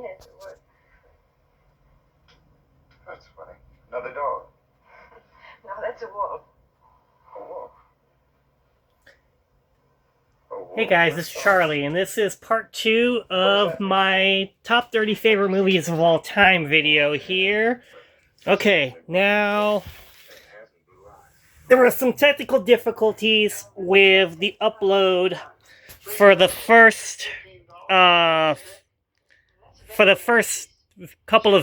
Yes, it would. That's funny. Another dog. No, that's a wolf. A wolf. A wolf. Hey guys, this is Charlie, and this is part 2 of my top 30 favorite movies of all time video here. Okay, now, there were some technical difficulties with the upload for the first couple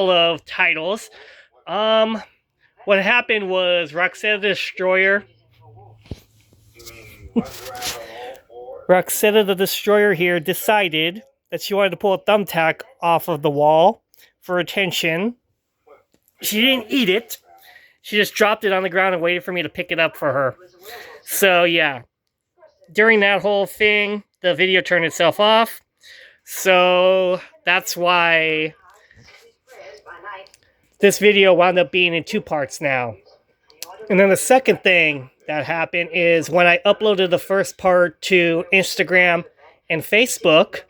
of titles. What happened was Roxetta the Destroyer Roxetta the Destroyer here decided that she wanted to pull a thumbtack off of the wall for attention. She didn't eat it. She just dropped it on the ground and waited for me to pick it up for her. So yeah, during that whole thing, the video turned itself off. So that's why this video wound up being in 2 parts now. And then the second thing that happened is when I uploaded the first part to Instagram and Facebook,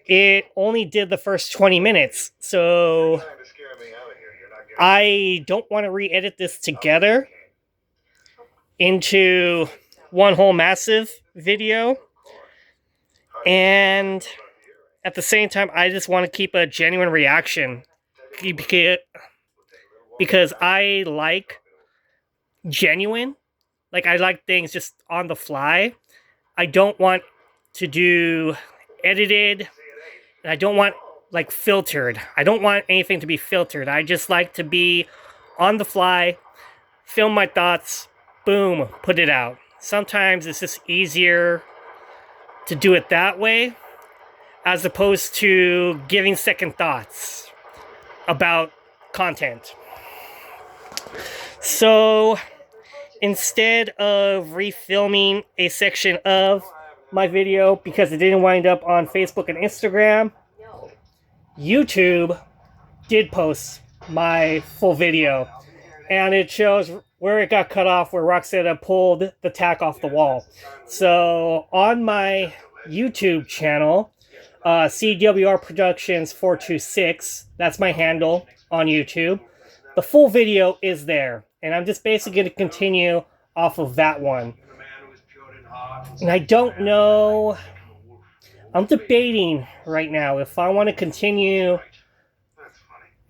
it only did the first 20 minutes. So I don't want to re-edit this together into one whole massive video. And at the same time, I just want to keep a genuine reaction because I like genuine. Like, I like things just on the fly. I don't want to do edited. And I don't want, like, filtered. I don't want anything to be filtered. I just like to be on the fly, film my thoughts, boom, put it out. Sometimes it's just easier to do it that way as opposed to giving second thoughts about content. So instead of refilming a section of my video because it didn't wind up on Facebook and Instagram, YouTube did post my full video, and it shows where it got cut off, where Roxetta pulled the tack off the wall. So on my YouTube channel, CWR Productions 426, that's my handle on YouTube, the full video is there. And I'm just basically going to continue off of that one. And I don't know. I'm debating right now if I want to continue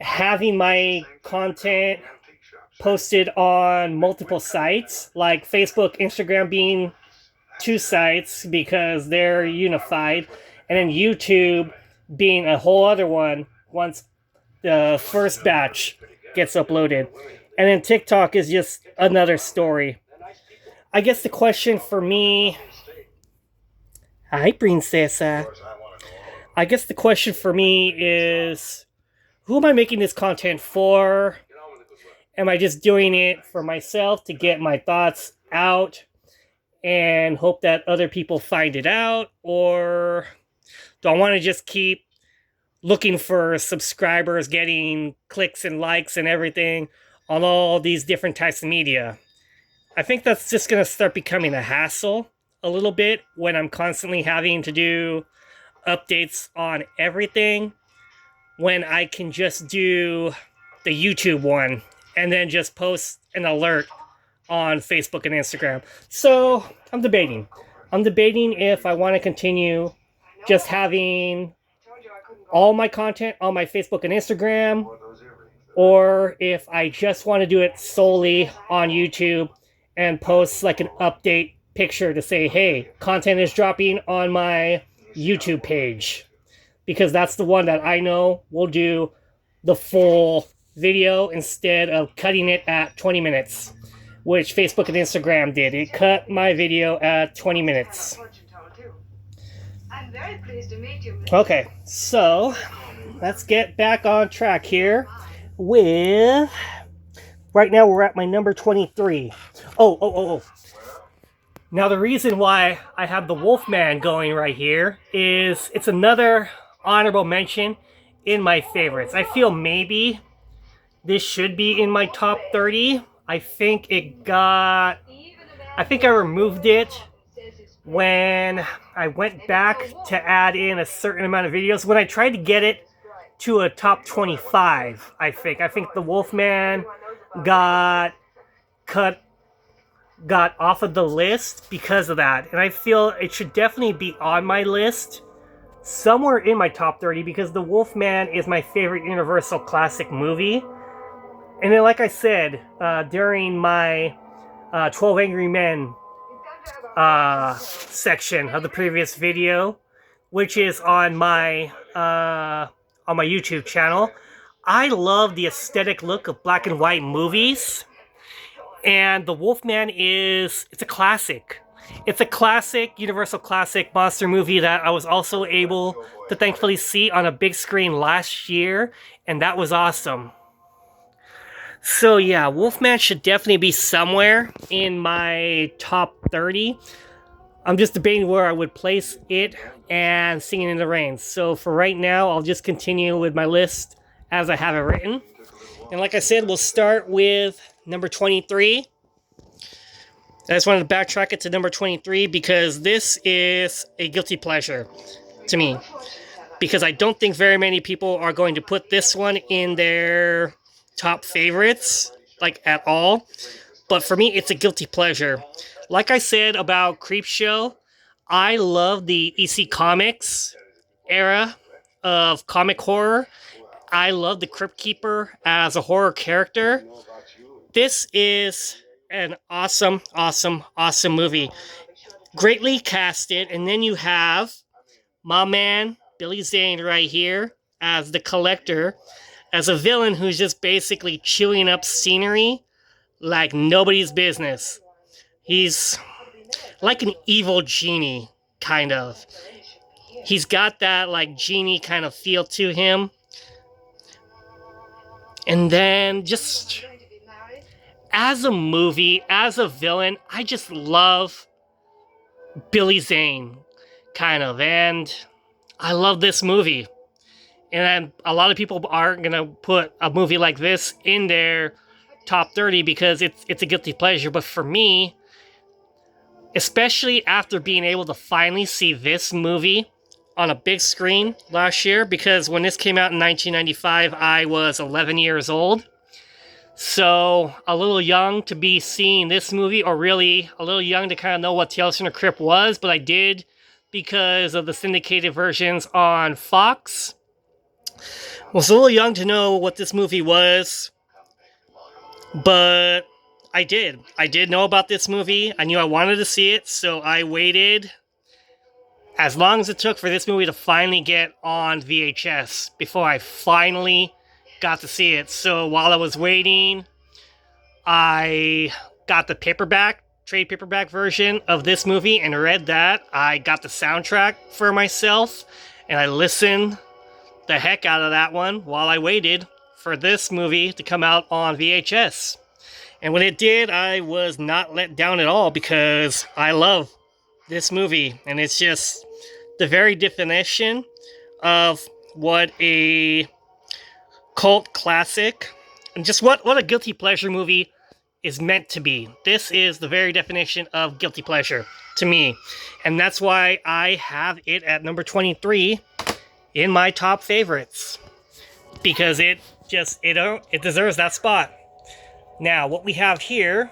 having my content posted on multiple sites, like Facebook, Instagram being 2 sites because they're unified, and then YouTube being a whole other one once the first batch gets uploaded. And then TikTok is just another story. I guess the question for me... Hi, Princesa. I guess the question for me is, who am I making this content for? Am I just doing it for myself to get my thoughts out and hope that other people find it out? Or do I want to just keep looking for subscribers, getting clicks and likes and everything on all these different types of media? I think that's just going to start becoming a hassle a little bit when I'm constantly having to do updates on everything, when I can just do the YouTube one and then just post an alert on Facebook and Instagram. So I'm debating. If I want to continue just having all my content on my Facebook and Instagram, or if I just want to do it solely on YouTube and post like an update picture to say, hey, content is dropping on my YouTube page. Because that's the one that I know will do the full video instead of cutting it at 20 minutes, which Facebook and Instagram did. It cut my video at 20 minutes. I'm very pleased to meet you. Okay, so let's get back on track here with... Right now we're at my number 23. Oh. Now the reason why I have the Wolfman going right here is it's another honorable mention in my favorites. I feel maybe this should be in my top 30. I think I removed it when I went back to add in a certain amount of videos, when I tried to get it to a top 25, I think the Wolfman got off of the list because of that. And I feel it should definitely be on my list, somewhere in my top 30, because The Wolfman is my favorite Universal classic movie. And then, like I said, during my 12 Angry Men section of the previous video, which is on my YouTube channel, I love the aesthetic look of black and white movies. And The Wolfman it's a classic. It's a classic, Universal classic monster movie that I was also able to thankfully see on a big screen last year, and that was awesome. So yeah, Wolfman should definitely be somewhere in my top 30. I'm just debating where I would place it and Singing in the Rain. So for right now, I'll just continue with my list as I have it written. And like I said, we'll start with number 23. I just wanted to backtrack it to number 23 because this is a guilty pleasure to me. Because I don't think very many people are going to put this one in their top favorites, like at all. But for me, it's a guilty pleasure. Like I said about Creepshow, I love the EC Comics era of comic horror. I love the Crypt Keeper as a horror character. This is an awesome, awesome, awesome movie. Greatly casted, and then you have my man, Billy Zane, right here as the Collector, as a villain who's just basically chewing up scenery like nobody's business. He's like an evil genie, kind of. He's got that like genie kind of feel to him. And then just as a movie, as a villain, I just love Billy Zane, kind of. And I love this movie. And a lot of people aren't going to put a movie like this in their top 30 because it's a guilty pleasure. But for me, especially after being able to finally see this movie on a big screen last year, because when this came out in 1995, I was 11 years old. So a little young to be seeing this movie, or really a little young to kind of know what Tales from the Crypt was, but I did because of the syndicated versions on Fox. Was a little young to know what this movie was, but I did. I did know about this movie. I knew I wanted to see it, so I waited as long as it took for this movie to finally get on VHS before I finally got to see it. So while I was waiting, I got the trade paperback version of this movie and read that. I got the soundtrack for myself, and I listened the heck out of that one while I waited for this movie to come out on VHS. And when it did, I was not let down at all because I love this movie. And it's just the very definition of what a cult classic and just what a guilty pleasure movie is meant to be. This is the very definition of guilty pleasure to me. And that's why I have it at number 23 in my top favorites, because it deserves that spot. Now, what we have here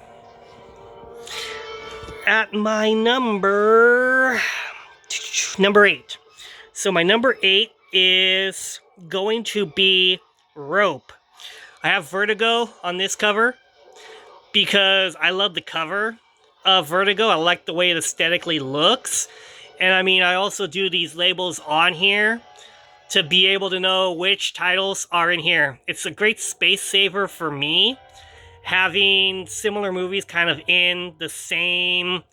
at my number 8. So my number 8 is going to be Rope. I have Vertigo on this cover because I love the cover of Vertigo. I like the way it aesthetically looks. And I mean, I also do these labels on here to be able to know which titles are in here. It's a great space saver for me, having similar movies kind of in the same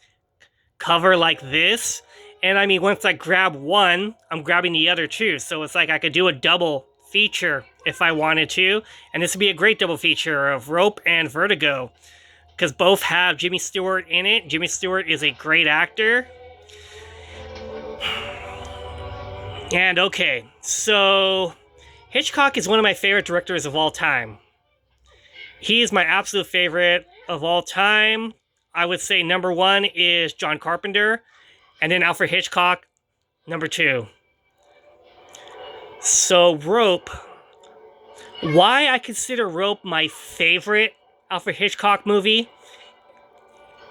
cover like this. And I mean, once I grab one, I'm grabbing the other too. So it's like I could do a double feature if I wanted to. And this would be a great double feature of Rope and Vertigo, because both have Jimmy Stewart in it. Jimmy Stewart is a great actor. And okay, so Hitchcock is one of my favorite directors of all time. He is my absolute favorite of all time. I would say number 1 is John Carpenter. And then Alfred Hitchcock, number 2. So Rope, why I consider Rope my favorite Alfred Hitchcock movie,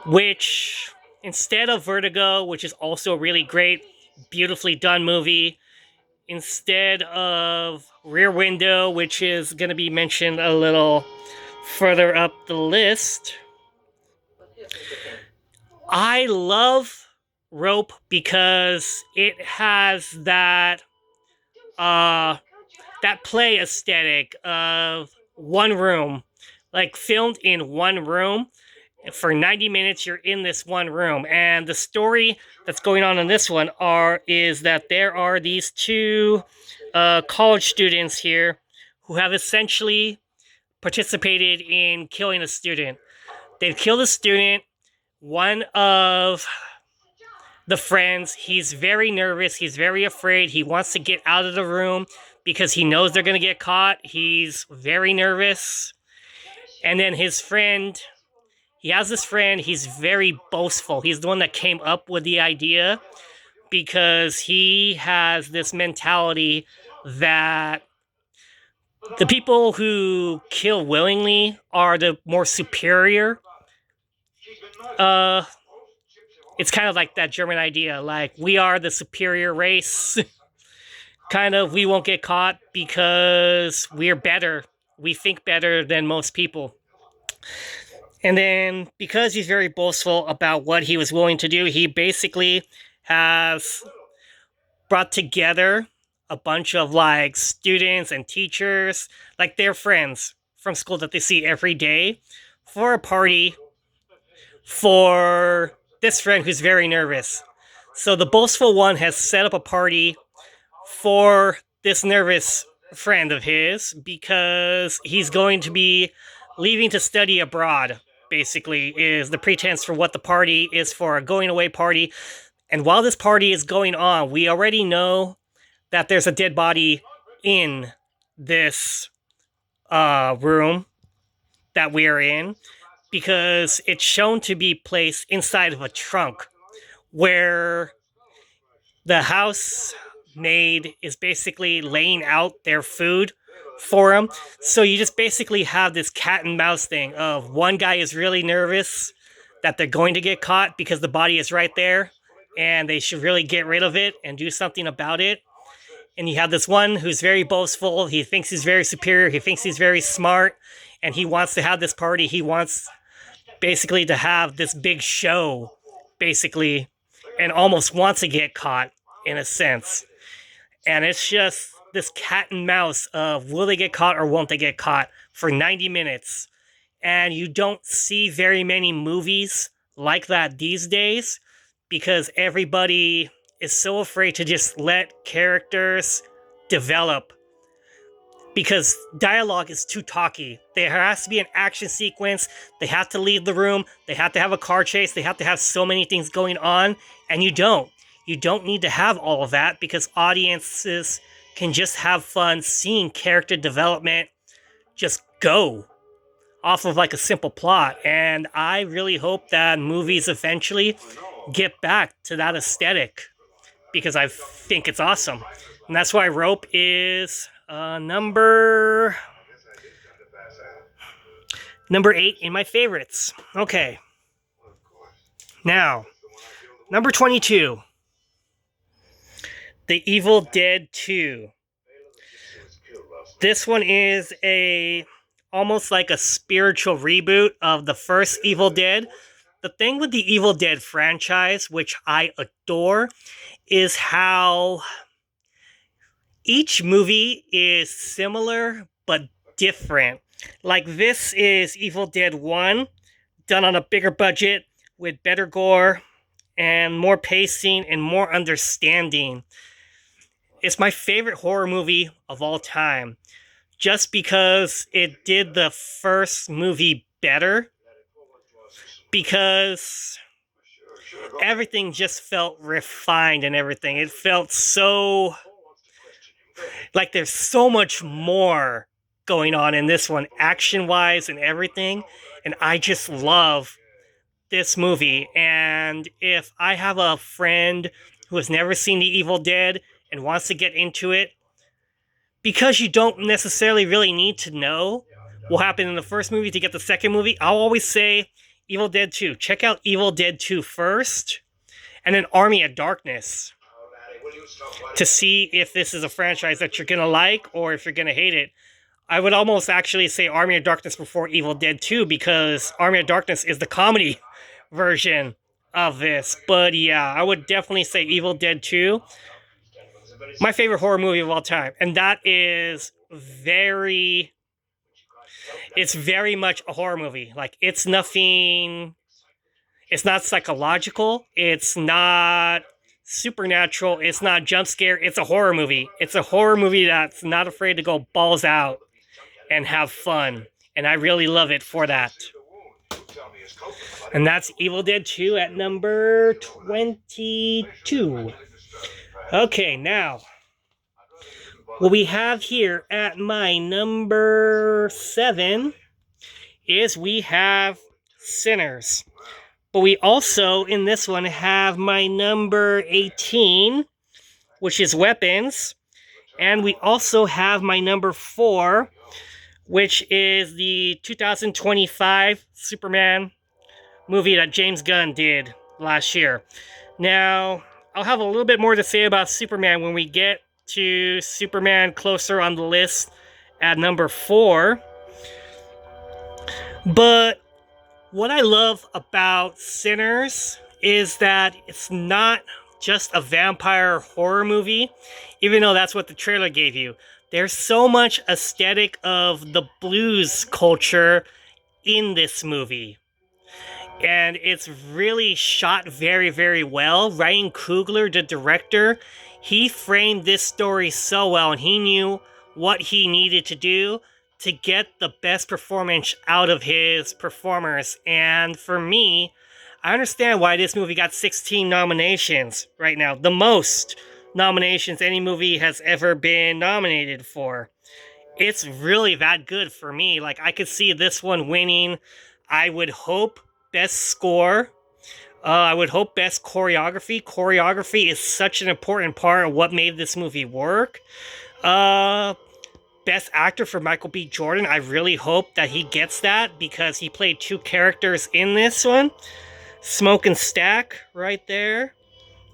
which instead of Vertigo, which is also a really great, beautifully done movie, instead of Rear Window, which is going to be mentioned a little further up the list, I love Rope because it has that play aesthetic of one room, like filmed in one room. For 90 minutes, you're in this one room, and the story that's going on in this one is that there are these 2 college students here who have essentially participated in killing a student. They've killed a student. One of the friends, he's very nervous. He's very afraid. He wants to get out of the room because he knows they're going to get caught. He's very nervous. And then his friend, he has this friend, he's very boastful. He's the one that came up with the idea because he has this mentality that the people who kill willingly are the more superior. It's kind of like that German idea, like, we are the superior race. Kind of, we won't get caught because we're better. We think better than most people. And then, because he's very boastful about what he was willing to do, he basically has brought together a bunch of, like, students and teachers, like their friends from school that they see every day, for a party for this friend who's very nervous. So the boastful one has set up a party for this nervous friend of his because he's going to be leaving to study abroad, basically, is the pretense for what the party is for, a going away party. And while this party is going on, we already know that there's a dead body in this room that we are in, because it's shown to be placed inside of a trunk where the housemaid is basically laying out their food for him. So you just basically have this cat and mouse thing of one guy is really nervous that they're going to get caught because the body is right there and they should really get rid of it and do something about it. And you have this one who's very boastful. He thinks he's very superior. He thinks he's very smart. And he wants to have this party. He wants basically to have this big show, basically, and almost wants to get caught, in a sense. And it's just this cat and mouse of will they get caught or won't they get caught for 90 minutes. And you don't see very many movies like that these days because everybody is so afraid to just let characters develop because dialogue is too talky. There has to be an action sequence. They have to leave the room. They have to have a car chase. They have to have so many things going on. And you don't. You don't need to have all of that because audiences can just have fun seeing character development just go off of like a simple plot. And I really hope that movies eventually get back to that aesthetic because I think it's awesome. And that's why Rope is number 8 in my favorites. Okay. Now, number 22. The Evil Dead 2. This one is almost like a spiritual reboot of the first Evil Dead. The thing with the Evil Dead franchise, which I adore, is how each movie is similar but different. Like this is Evil Dead 1, done on a bigger budget with better gore and more pacing and more understanding. It's my favorite horror movie of all time, just because it did the first movie better, because everything just felt refined and everything. It felt so like there's so much more going on in this one, action-wise and everything. And I just love this movie, and if I have a friend who has never seen The Evil Dead and wants to get into it, because you don't necessarily really need to know what happened in the first movie to get the second movie, I'll always say Evil Dead 2. Check out Evil Dead 2 first, and then Army of Darkness, to see if this is a franchise that you're going to like or if you're going to hate it. I would almost actually say Army of Darkness before Evil Dead 2, because Army of Darkness is the comedy version of this. But yeah, I would definitely say Evil Dead 2. My favorite horror movie of all time. And that is it's very much a horror movie. Like, it's nothing, it's not psychological, it's not supernatural, it's not jump scare, it's a horror movie. It's a horror movie that's not afraid to go balls out and have fun. And I really love it for that. And that's Evil Dead 2 at number 22. Okay, now, what we have here at my number 7 is we have Sinners. But we also, in this one, have my number 18, which is Weapons. And we also have my number 4, which is the 2025 Superman movie that James Gunn did last year. Now, I'll have a little bit more to say about Superman when we get to Superman closer on the list at number 4. But what I love about Sinners is that it's not just a vampire horror movie, even though that's what the trailer gave you. There's so much aesthetic of the blues culture in this movie. And it's really shot very, very well. Ryan Coogler, the director, he framed this story so well, and he knew what he needed to do to get the best performance out of his performers. And for me, I understand why this movie got 16 nominations right now. The most nominations any movie has ever been nominated for. It's really that good for me. Like, I could see this one winning. I would hope Best Score. I would hope Best Choreography. Choreography is such an important part of what made this movie work. Best Actor for Michael B. Jordan. I really hope that he gets that, because he played 2 characters in this one. Smoke and Stack right there.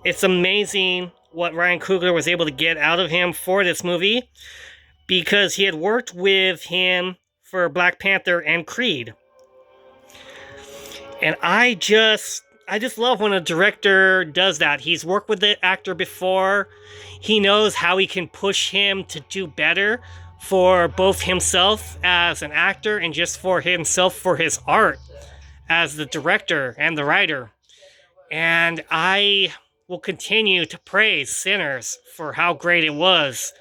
It's amazing what Ryan Coogler was able to get out of him for this movie, because he had worked with him for Black Panther and Creed. And I just love when a director does that. He's worked with the actor before. He knows how he can push him to do better for both himself as an actor and just for himself for his art as the director and the writer. And I will continue to praise Sinners for how great it was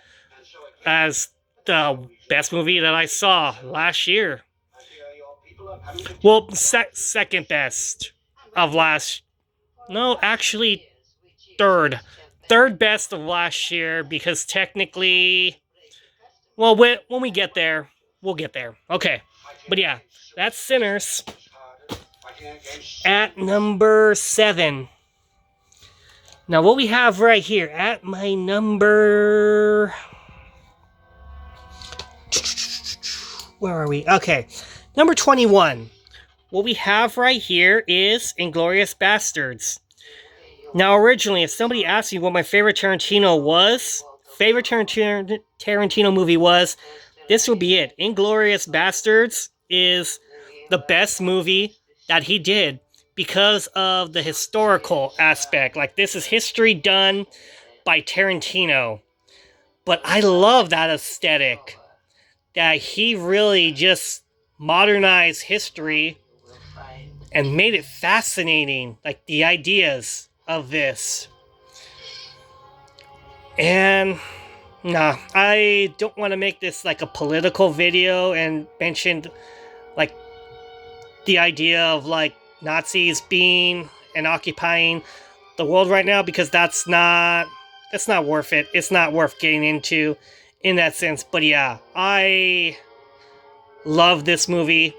as the best movie that I saw last year. Well, second best of last... No, actually, third. Third best of last year, because technically... Well, when we get there, we'll get there. Okay. But yeah, that's Sinners at number 7. Now, what we have right here at my number... Where are we? Okay. Number 21. What we have right here is Inglourious Basterds. Now, originally, if somebody asked me what my favorite Tarantino movie was, this would be it. Inglourious Basterds is the best movie that he did because of the historical aspect. Like, this is history done by Tarantino. But I love that aesthetic, that he really just modernized history and made it fascinating, like the ideas of this. And nah, I don't want to make this like a political video and mention like the idea of like Nazis being and occupying the world right now, because that's not worth it. It's not worth getting into in that sense. But yeah, I love this movie.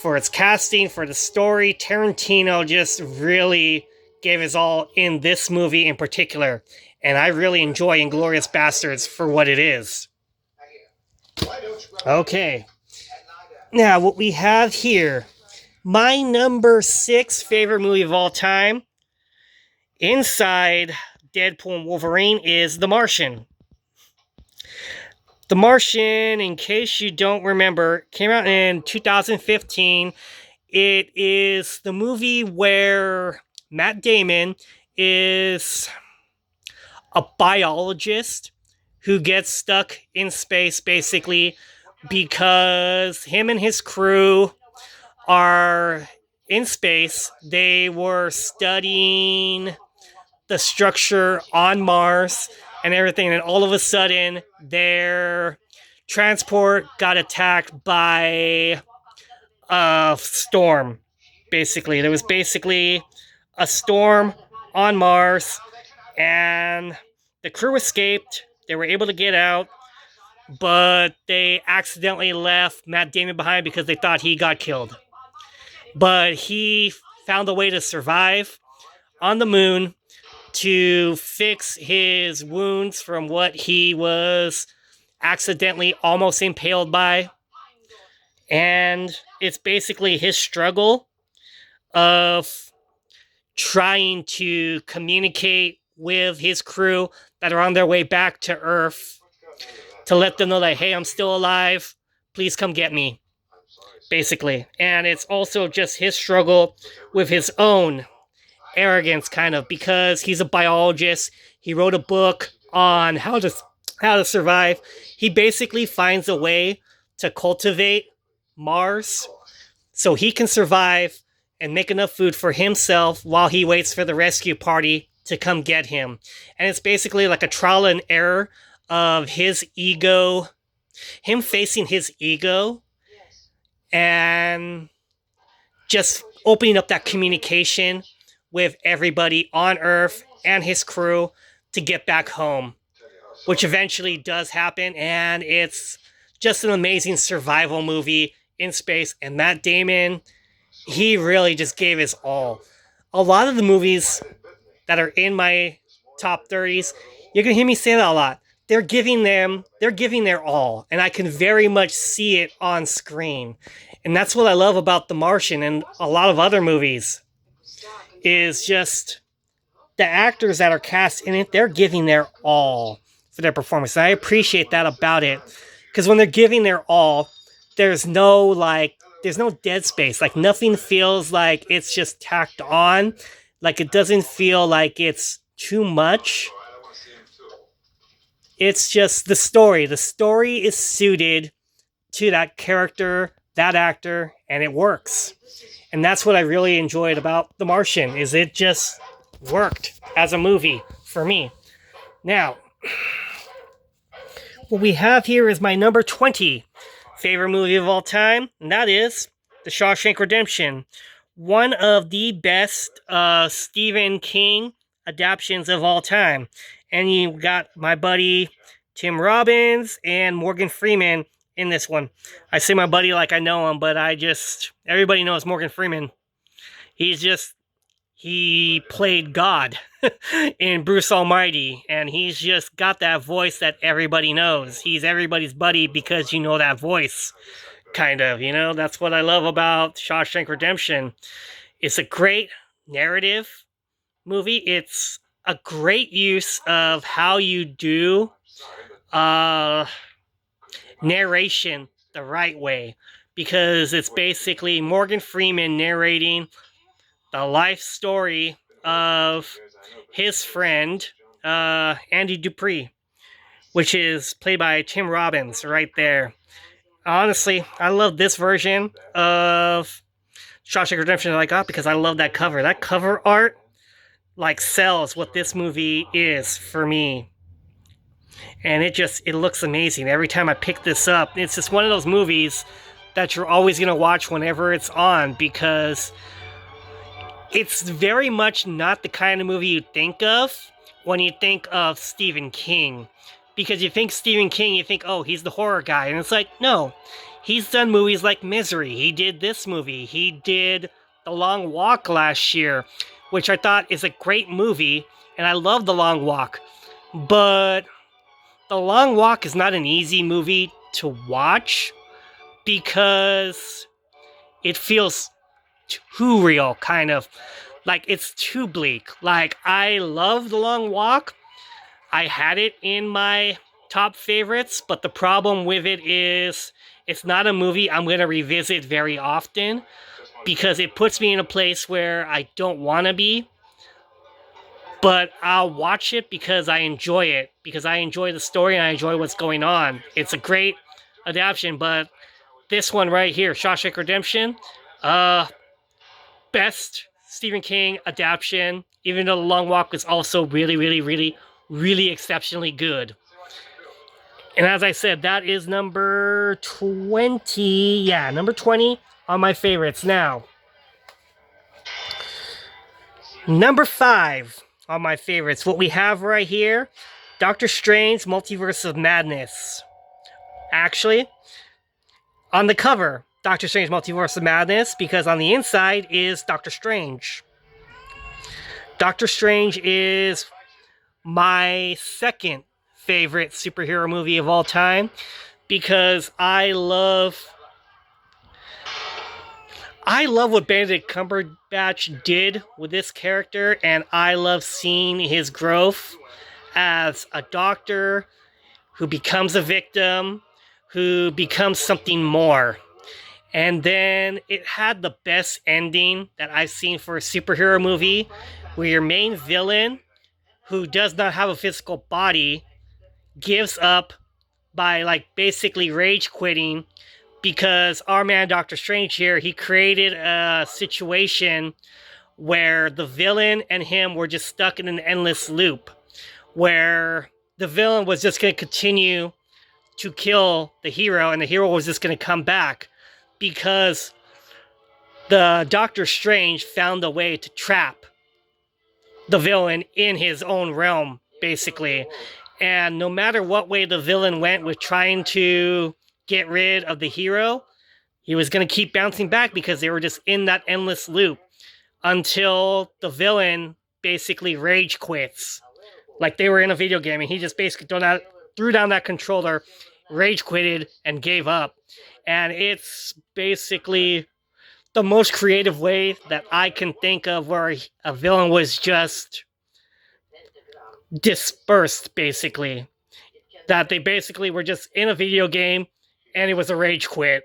for its casting, for the story. Tarantino just really gave his all in this movie in particular. And I really enjoy Inglourious Basterds for what it is. Okay. Now, what we have here, my number 6 favorite movie of all time, inside Deadpool and Wolverine, is The Martian. The Martian, in case you don't remember, came out in 2015. It is the movie where Matt Damon is a biologist who gets stuck in space, basically, because him and his crew are in space. They were studying the structure on Mars and everything, and all of a sudden, their transport got attacked by a storm, basically. There was basically a storm on Mars, and the crew escaped. They were able to get out, but they accidentally left Matt Damon behind because they thought he got killed. But he found a way to survive on the moon to fix his wounds from what he was accidentally almost impaled by. And it's basically his struggle of trying to communicate with his crew that are on their way back to Earth to let them know that, hey, I'm still alive. Please come get me, basically. And it's also just his struggle with his own arrogance, kind of, because he's a biologist. He wrote a book on how to survive. He basically finds a way to cultivate Mars so he can survive and make enough food for himself while he waits for the rescue party to come get him. And it's basically like a trial and error of his ego, him facing his ego, and just opening up that communication with everybody on Earth and his crew to get back home, which eventually does happen. And it's just an amazing survival movie in space. And Matt Damon, he really just gave his all. A lot of the movies that are in my top 30s, you're going to hear me say that a lot. They're giving their all. And I can very much see it on screen. And that's what I love about The Martian and a lot of other movies, is just the actors that are cast in it, they're giving their all for their performance. And I appreciate that about it. Because when they're giving their all, there's no dead space. Like, nothing feels like it's just tacked on. Like, it doesn't feel like it's too much. It's just the story. The story is suited to that character, that actor, and it works. And that's what I really enjoyed about The Martian, is it just worked as a movie for me. Now, what we have here is my number 20 favorite movie of all time, and that is The Shawshank Redemption. One of the best Stephen King adaptations of all time. And you got my buddy Tim Robbins and Morgan Freeman in this one. I say my buddy like I know him, but everybody knows Morgan Freeman. He played God in Bruce Almighty, and he's just got that voice that everybody knows. He's everybody's buddy because you know that voice, kind of, That's what I love about Shawshank Redemption. It's a great narrative movie. It's a great use of how you do narration the right way, because it's basically Morgan Freeman narrating the life story of his friend Andy Dupree, which is played by Tim Robbins right there. Honestly, I love this version of Shawshank Redemption that I got because I love that cover. That cover art sells what this movie is for me. And it looks amazing. Every time I pick this up, it's just one of those movies that you're always going to watch whenever it's on, because it's very much not the kind of movie you think of when you think of Stephen King. Because you think Stephen King, you think, oh, he's the horror guy. And it's like, no. He's done movies like Misery. He did this movie. He did The Long Walk last year, which I thought is a great movie, and I love The Long Walk. But The Long Walk is not an easy movie to watch because it feels too real, kind of. Like, it's too bleak. Like, I love The Long Walk. I had it in my top favorites, but the problem with it is it's not a movie I'm going to revisit very often because it puts me in a place where I don't want to be. But I'll watch it because I enjoy it, because I enjoy the story and I enjoy what's going on. It's a great adaptation, but this one right here, Shawshank Redemption, best Stephen King adaptation, even though The Long Walk was also really exceptionally good. And as I said, that is number 20. Yeah, number 20 on my favorites. Now, number 5 on my favorites. What we have right here, Doctor Strange Multiverse of Madness. Actually, on the cover, Doctor Strange Multiverse of Madness, because on the inside is Doctor Strange. Doctor Strange is my second favorite superhero movie of all time because I love what Benedict Cumberbatch did with this character, and I love seeing his growth as a doctor who becomes a victim, who becomes something more. And then it had the best ending that I've seen for a superhero movie, where your main villain, who does not have a physical body, gives up by like basically rage quitting because our man Doctor Strange here, he created a situation where the villain and him were just stuck in an endless loop where the villain was just going to continue to kill the hero and the hero was just going to come back because the Doctor Strange found a way to trap the villain in his own realm, basically. And no matter what way the villain went with trying to get rid of the hero, he was going to keep bouncing back because they were just in that endless loop until the villain basically rage quits. Like they were in a video game and he just basically threw down that controller, rage quitted, and gave up. And it's basically the most creative way that I can think of where a villain was just dispersed, basically. That they basically were just in a video game and it was a rage quit.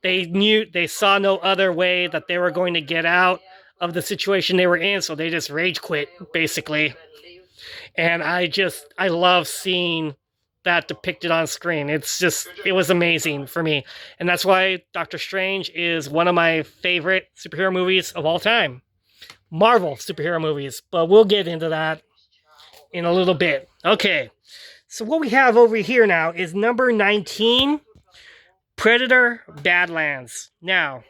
They saw no other way that they were going to get out of the situation they were in, so they just rage quit, basically. And I love seeing that depicted on screen. It was amazing for me. And that's why Doctor Strange is one of my favorite superhero movies of all time. Marvel superhero movies, but we'll get into that in a little bit. Okay, so what we have over here now is number 19, Predator Badlands. Now,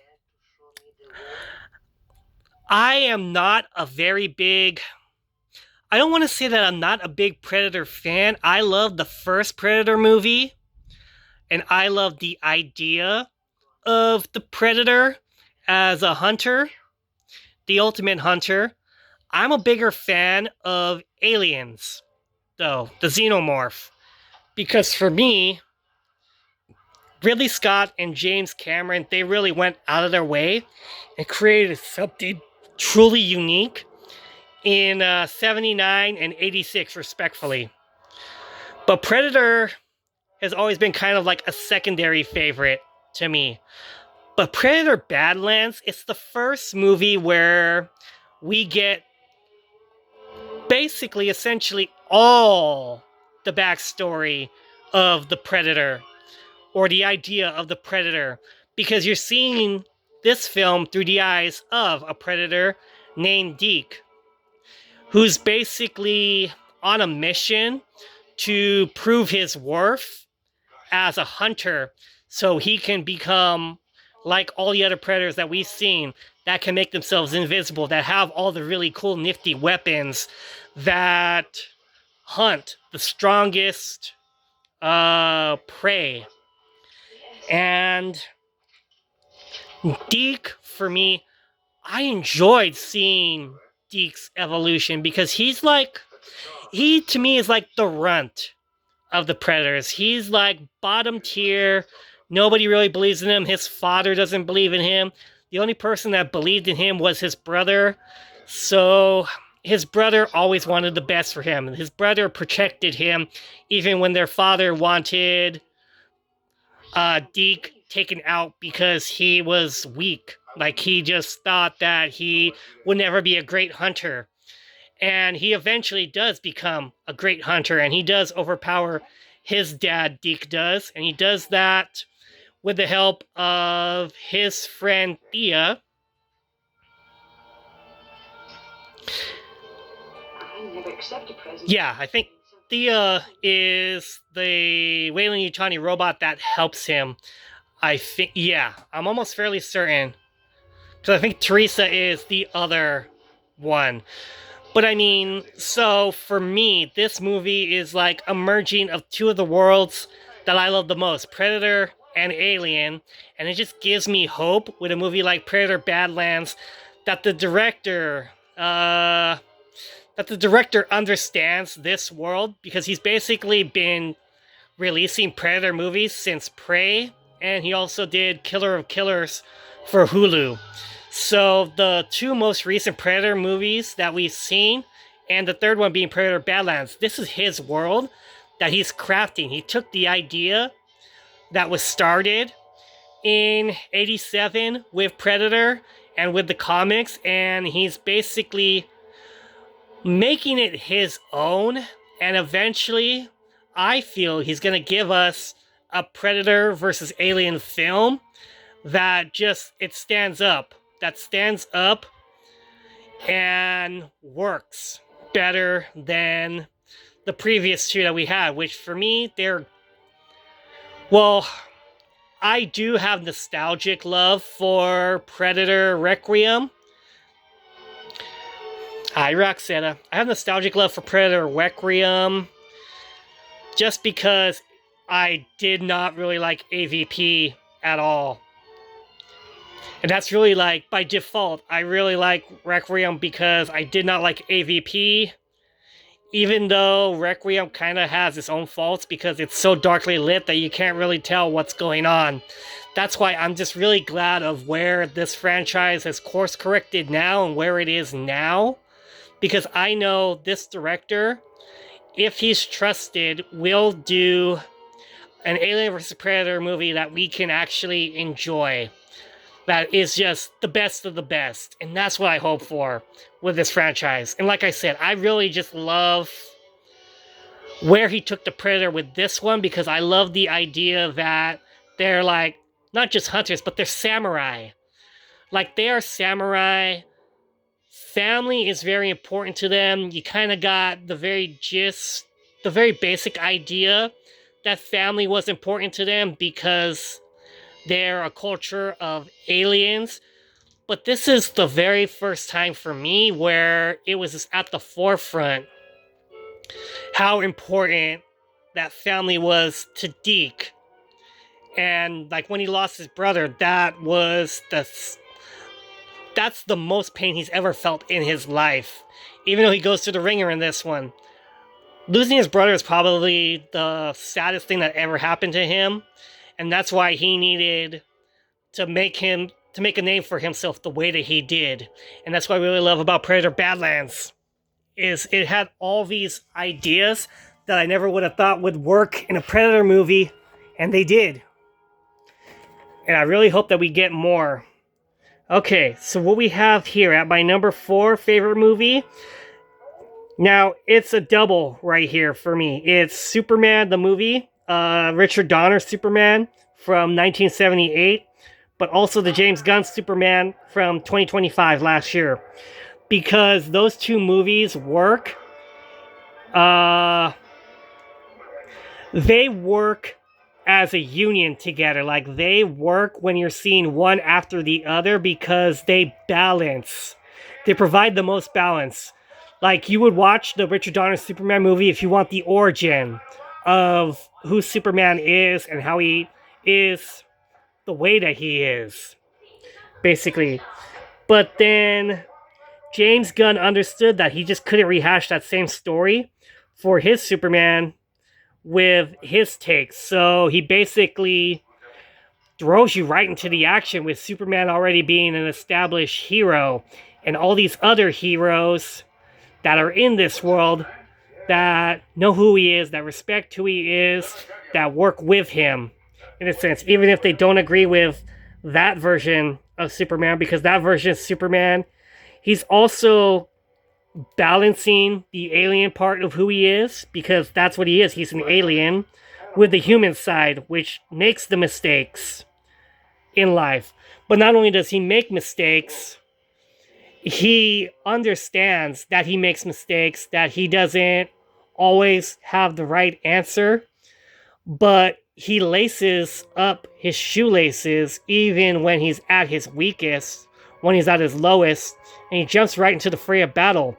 I am not a very big... I don't want to say that I'm not a big Predator fan. I love the first Predator movie, and I love the idea of the Predator as a hunter, the ultimate hunter. I'm a bigger fan of Aliens, though, the Xenomorph, because for me, Ridley Scott and James Cameron, they really went out of their way and created something truly unique in 79 and 86, respectfully. But Predator has always been kind of like a secondary favorite to me. But Predator Badlands, it's the first movie where we get basically, essentially, all the backstory of the Predator, or the idea of the Predator, because you're seeing this film through the eyes of a Predator named Deke, who's basically on a mission to prove his worth as a hunter so he can become like all the other Predators that we've seen that can make themselves invisible, that have all the really cool, nifty weapons that hunt the strongest prey. And Deke, for me, I enjoyed seeing Deke's evolution because he to me is like the runt of the Predators. He's like bottom tier. Nobody really believes in him. His father doesn't believe in him. The only person that believed in him was his brother. So his brother always wanted the best for him. His brother protected him even when their father wanted Deke taken out because he was weak. Like, he just thought that he would never be a great hunter. And he eventually does become a great hunter, and he does overpower his dad, Deke does. And he does that with the help of his friend Thea. I never accept a present. Yeah, I think Thea is the Weyland-Yutani robot that helps him. I think, yeah, I'm almost fairly certain. Because I think Teresa is the other one. But I mean, so for me, this movie is like a merging of two of the worlds that I love the most, Predator and Alien. And it just gives me hope with a movie like Predator Badlands that the director understands this world, because he's basically been releasing Predator movies since Prey, and he also did Killer of Killers for Hulu. So the two most recent Predator movies that we've seen, and the third one being Predator Badlands, this is his world that he's crafting. He took the idea that was started in 87 with Predator and with the comics, and he's basically making it his own. And eventually, I feel he's going to give us a Predator versus Alien film that just, it stands up. That stands up and works better than the previous two that we had, which for me, well, I do have nostalgic love for Predator Requiem. Hi, Roxetta. I have nostalgic love for Predator Requiem just because I did not really like AVP at all. And that's really like, by default, I really like Requiem because I did not like AVP. Even though Requiem kind of has its own faults because it's so darkly lit that you can't really tell what's going on. That's why I'm just really glad of where this franchise has course corrected now and where it is now. Because I know this director, if he's trusted, will do an Alien vs. Predator movie that we can actually enjoy. That is just the best of the best. And that's what I hope for with this franchise. And like I said, I really just love where he took the Predator with this one, because I love the idea that they're like, not just hunters, but they're samurai. Like, they are samurai. Family is very important to them. You kind of got the very basic idea that family was important to them because they're a culture of aliens. But this is the very first time for me where it was at the forefront how important that family was to Deke. And like when he lost his brother, that's the most pain he's ever felt in his life. Even though he goes through the ringer in this one. Losing his brother is probably the saddest thing that ever happened to him. And that's why he needed to make a name for himself the way that he did. And that's what I really love about Predator Badlands, is it had all these ideas that I never would have thought would work in a Predator movie, and they did. And I really hope that we get more. Okay, so what we have here at my number 4 favorite movie. Now, it's a double right here for me. It's Superman the movie. Richard Donner Superman from 1978, but also the James Gunn Superman from 2025 last year, because those two movies work. They work as a union together. Like, they work when you're seeing one after the other because they balance. They provide the most balance. Like, you would watch the Richard Donner Superman movie if you want the origin of who Superman is and how he is the way that he is, basically. But then James Gunn understood that he just couldn't rehash that same story for his Superman with his takes. So he basically throws you right into the action with Superman already being an established hero and all these other heroes that are in this world that know who he is, that respect who he is, that work with him, in a sense, even if they don't agree with that version of Superman, because that version of Superman, he's also balancing the alien part of who he is, because that's what he is. He's an alien with the human side, which makes the mistakes in life. But not only does he make mistakes, he understands that he makes mistakes, that he doesn't always have the right answer, but he laces up his shoelaces even when he's at his weakest, when he's at his lowest, and he jumps right into the fray of battle,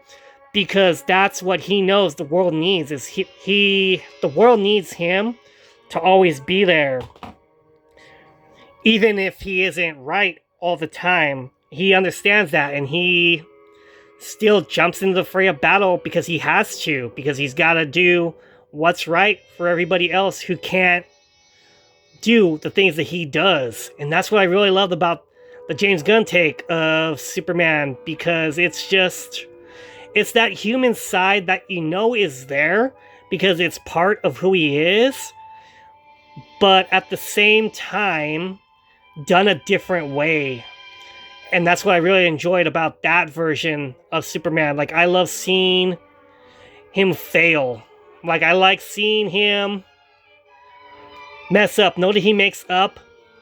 because that's what he knows the world needs. Is the world needs him to always be there, even if he isn't right all the time. He understands that, and he still jumps into the fray of battle because he has to, because he's got to do what's right for everybody else who can't do the things that he does. And that's what I really loved about the James Gunn take of Superman, because it's that human side that you know is there because it's part of who he is, but at the same time done a different way. And that's what I really enjoyed about that version of Superman. Like, I love seeing him fail. Like, I like seeing him mess up. Know that he makes up.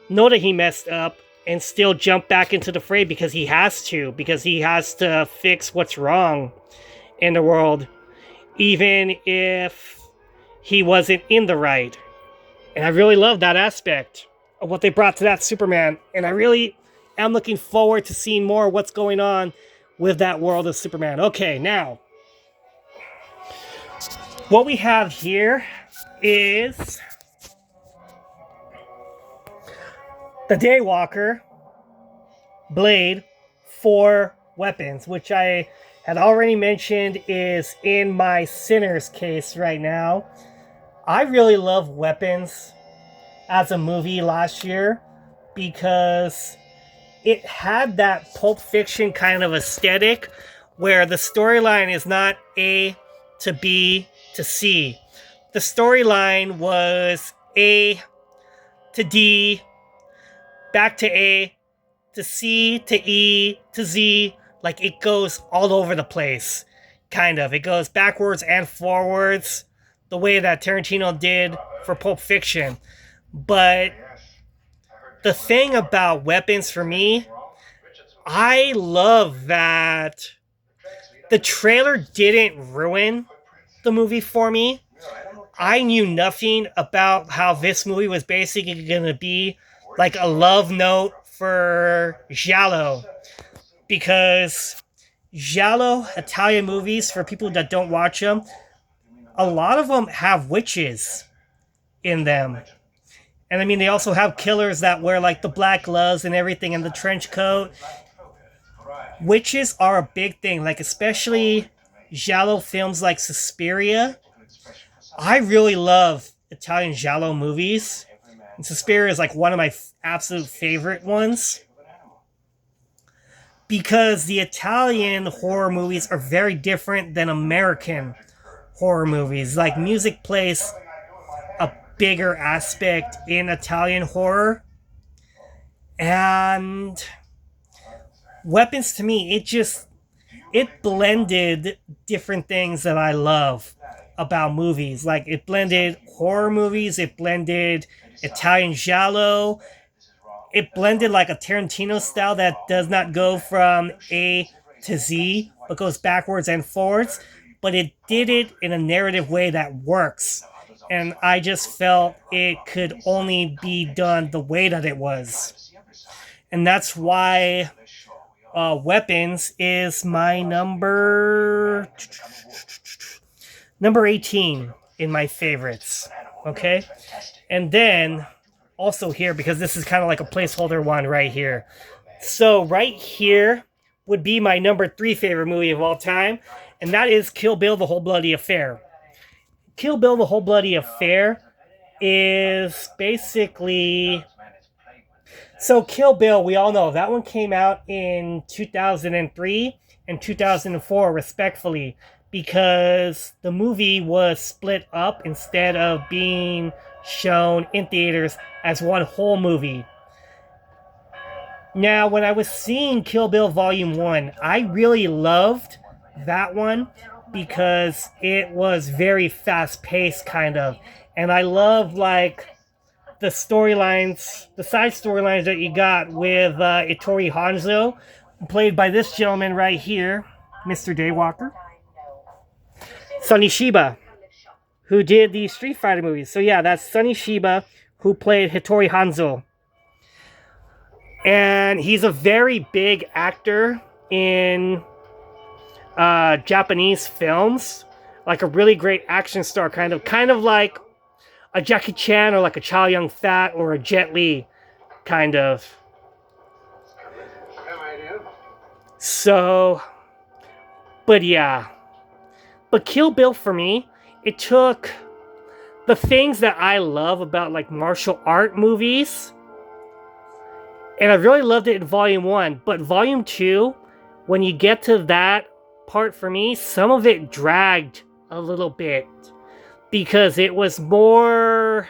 Know that he messed up. And still jump back into the fray because he has to. Because he has to fix what's wrong in the world. Even if he wasn't in the right. And I really love that aspect of what they brought to that Superman. And I really am looking forward to seeing more of what's going on with that world of Superman. Okay, now, what we have here is the Daywalker Blade 4 weapons, which I had already mentioned is in my Sinners case right now. I really love Weapons as a movie last year because it had that Pulp Fiction kind of aesthetic where the storyline is not A to B to C. The storyline was A to D, back to A, to C, to E, to Z. Like, it goes all over the place, kind of. It goes backwards and forwards, the way that Tarantino did for Pulp Fiction. But the thing about Weapons for me, I love that the trailer didn't ruin the movie for me. I knew nothing about how this movie was basically going to be like a love note for Giallo. Because Giallo Italian movies, for people that don't watch them, a lot of them have witches in them. And I mean, they also have killers that wear like the black gloves and everything and the trench coat. Witches are a big thing, like especially Giallo films like Suspiria. I really love Italian Giallo movies. And Suspiria is like one of my absolute favorite ones. Because the Italian horror movies are very different than American horror movies. Like, music plays a bigger aspect in Italian horror. And Weapons, to me, it blended different things that I love about movies. Like, it blended horror movies, it blended Italian Giallo, it blended like a Tarantino style that does not go from A to Z, but goes backwards and forwards. But it did it in a narrative way that works. And I just felt it could only be done the way that it was. And that's why Weapons is my number 18 in my favorites. Okay? And then also here because this is kind of like a placeholder one right here. So right here would be my number 3 favorite movie of all time, and that is Kill Bill: The Whole Bloody Affair. Kill Bill: The Whole Bloody Affair is basically... So Kill Bill, we all know, that one came out in 2003 and 2004, respectfully, because the movie was split up instead of being shown in theaters as one whole movie. Now, when I was seeing Kill Bill Volume 1, I really loved that one because it was very fast-paced, kind of. And I love, like, the storylines, the side storylines that you got with Ettore Hanzo, played by this gentleman right here, Mr. Daywalker. Sonny Shiba, who did the Street Fighter movies. So yeah, that's Sonny Shiba, who played Hattori Hanzo. And he's a very big actor in Japanese films. Like a really great action star, kind of like a Jackie Chan or like a Chow Yun-fat or a Jet Li, kind of. So, but yeah. But Kill Bill for me, it took the things that I love about like martial art movies, and I really loved it in Volume 1. But Volume 2, when you get to that part for me, some of it dragged a little bit. Because it was more...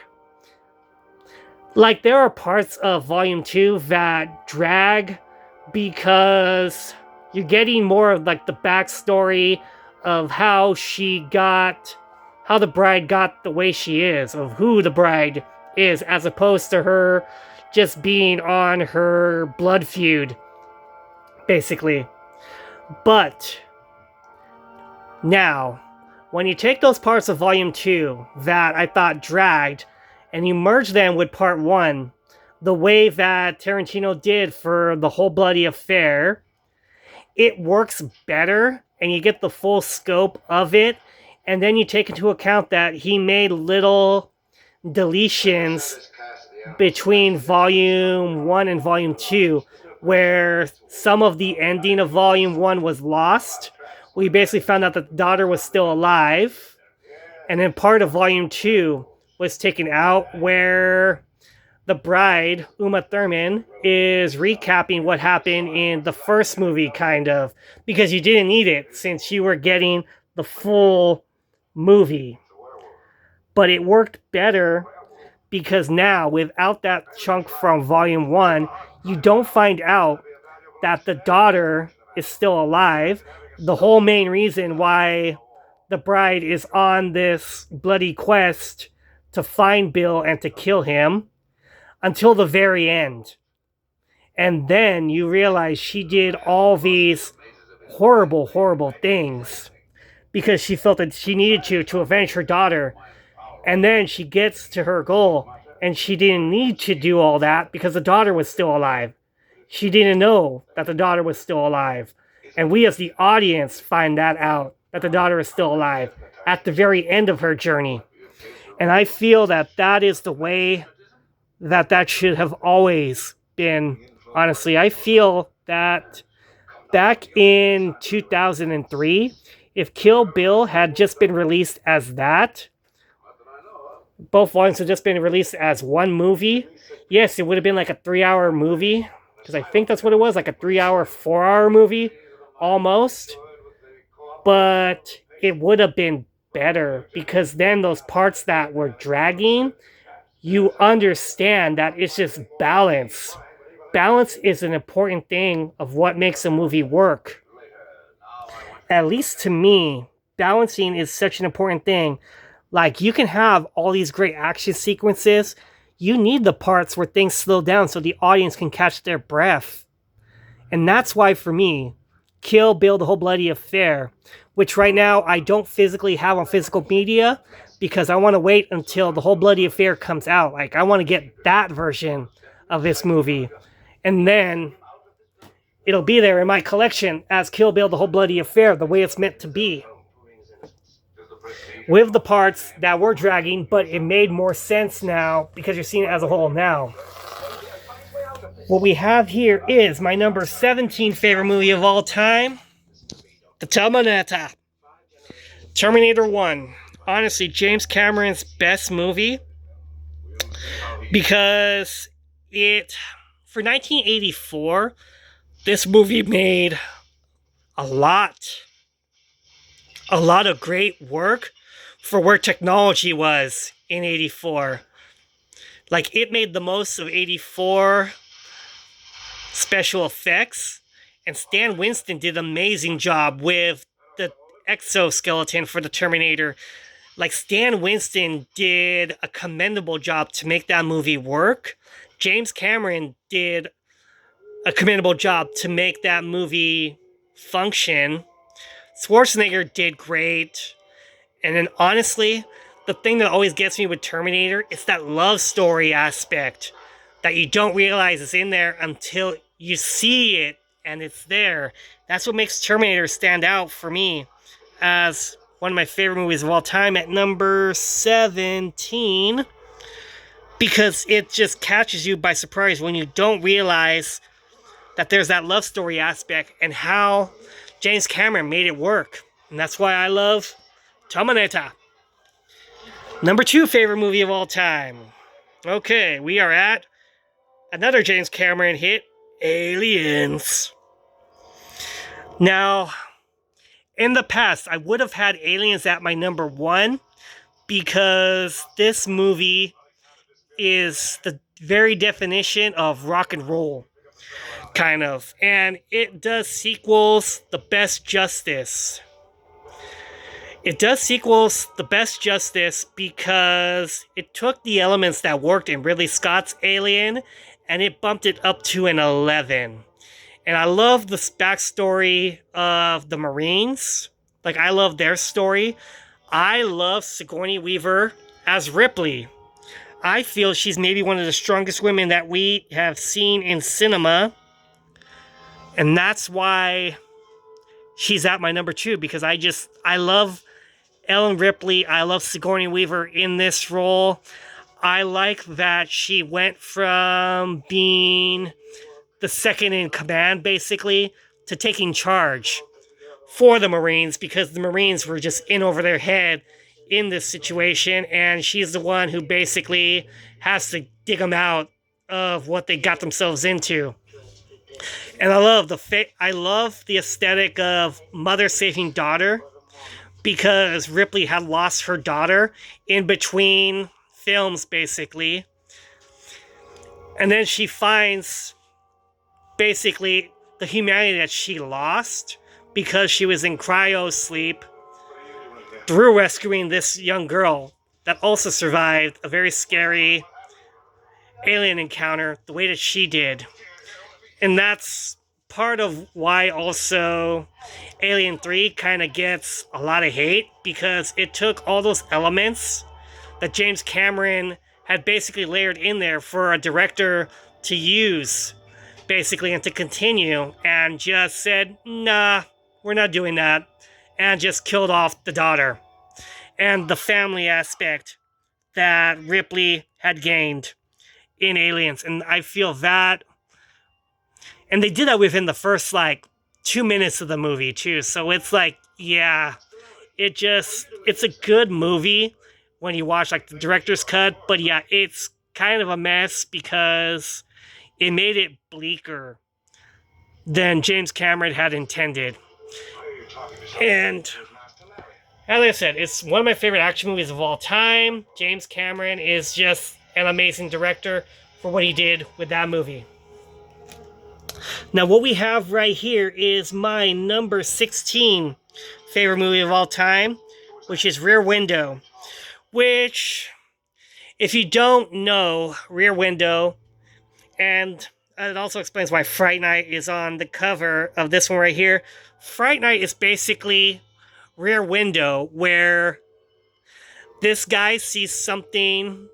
Like, there are parts of Volume 2 that drag because you're getting more of, like, the backstory of how the bride got the way she is, of who the bride is, as opposed to her just being on her blood feud, basically. But, now... when you take those parts of Volume 2 that I thought dragged, and you merge them with Part 1, the way that Tarantino did for The Whole Bloody Affair, it works better, and you get the full scope of it, and then you take into account that he made little deletions between Volume 1 and Volume 2, where some of the ending of Volume 1 was lost. We basically found out that the daughter was still alive. And then part of Volume 2 was taken out where the bride, Uma Thurman, is recapping what happened in the first movie, kind of. Because you didn't need it since you were getting the full movie. But it worked better because now, without that chunk from Volume 1, you don't find out that the daughter is still alive. The whole main reason why the bride is on this bloody quest to find Bill and to kill him until the very end. And then you realize she did all these horrible, horrible things because she felt that she needed to avenge her daughter. And then she gets to her goal and she didn't need to do all that because the daughter was still alive. She didn't know that the daughter was still alive. And we as the audience find that out, that the daughter is still alive at the very end of her journey. And I feel that that is the way that should have always been. Honestly, I feel that back in 2003, if Kill Bill had just been released as that, both volumes had just been released as one movie, yes, it would have been like a 3-hour movie, because I think that's what it was, like a 3-hour, 4-hour movie. Almost, but it would have been better because then those parts that were dragging, you understand that it's just balance. Balance is an important thing of what makes a movie work. At least to me, balancing is such an important thing. Like, you can have all these great action sequences. You need the parts where things slow down so the audience can catch their breath. And that's why, for me, Kill Bill: The Whole Bloody Affair, which right now I don't physically have on physical media because I want to wait until The Whole Bloody Affair comes out. Like, I want to get that version of this movie. And then it'll be there in my collection as Kill Bill: The Whole Bloody Affair, the way it's meant to be. with the parts that were dragging, but it made more sense now because you're seeing it as a whole now. What we have here is my number 17 favorite movie of all time, The Terminator. Terminator 1. Honestly, James Cameron's best movie because for 1984, this movie made a lot of great work for where technology was in 84. Like, it made the most of 84 special effects, and Stan Winston did an amazing job with the exoskeleton for the Terminator. Like, Stan Winston did a commendable job to make that movie work. James Cameron did a commendable job to make that movie function. Schwarzenegger did great. And then honestly, the thing that always gets me with Terminator is that love story aspect that you don't realize is in there until you see it and it's there. That's what makes Terminator stand out for me as one of my favorite movies of all time at number 17, because it just catches you by surprise when you don't realize that there's that love story aspect and how James Cameron made it work. And that's why I love Terminator. Number 2 favorite movie of all time. Okay, we are at another James Cameron hit, Aliens. Now, in the past, I would have had Aliens at my number 1 because this movie is the very definition of rock and roll, kind of. And it does sequels the best justice. It does sequels the best justice because it took the elements that worked in Ridley Scott's Alien and it bumped it up to an 11. And I love the backstory of the Marines. Like, I love their story. I love Sigourney Weaver as Ripley. I feel she's maybe one of the strongest women that we have seen in cinema. And that's why she's at my number 2, because I love Ellen Ripley. I love Sigourney Weaver in this role. I like that she went from being the second in command, basically, to taking charge for the Marines, because the Marines were just in over their head in this situation, and she's the one who basically has to dig them out of what they got themselves into. And I love the aesthetic of mother saving daughter, because Ripley had lost her daughter in between films, basically. And then she finds basically the humanity that she lost because she was in cryo sleep through rescuing this young girl that also survived a very scary alien encounter the way that she did. And that's part of why also Alien 3 kind of gets a lot of hate, because it took all those elements that James Cameron had basically layered in there for a director to use, basically, and to continue, and just said, nah, we're not doing that, and just killed off the daughter and the family aspect that Ripley had gained in Aliens. And I feel that, and they did that within the first 2 minutes of the movie too. So it's yeah, it's a good movie when you watch the director's cut, but yeah, it's kind of a mess because it made it bleaker than James Cameron had intended. And as I said, it's one of my favorite action movies of all time. James Cameron is just an amazing director for what he did with that movie. Now, what we have right here is my number 16 favorite movie of all time, which is Rear Window. Which, if you don't know Rear Window, and it also explains why Fright Night is on the cover of this one right here. Fright Night is basically Rear Window, where this guy sees something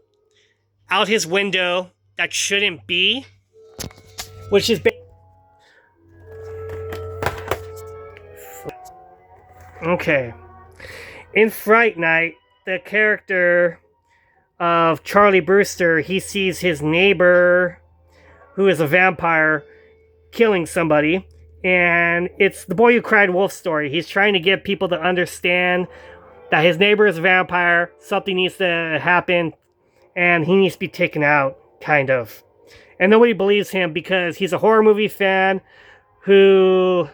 out his window that shouldn't be, which is okay. In Fright Night, the character of Charlie Brewster, he sees his neighbor, who is a vampire, killing somebody. And it's the Boy Who Cried Wolf story. He's trying to get people to understand that his neighbor is a vampire, something needs to happen, and he needs to be taken out, kind of. And nobody believes him because he's a horror movie fan who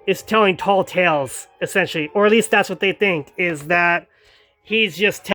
is telling tall tales, essentially. Or at least that's what they think, is that he's just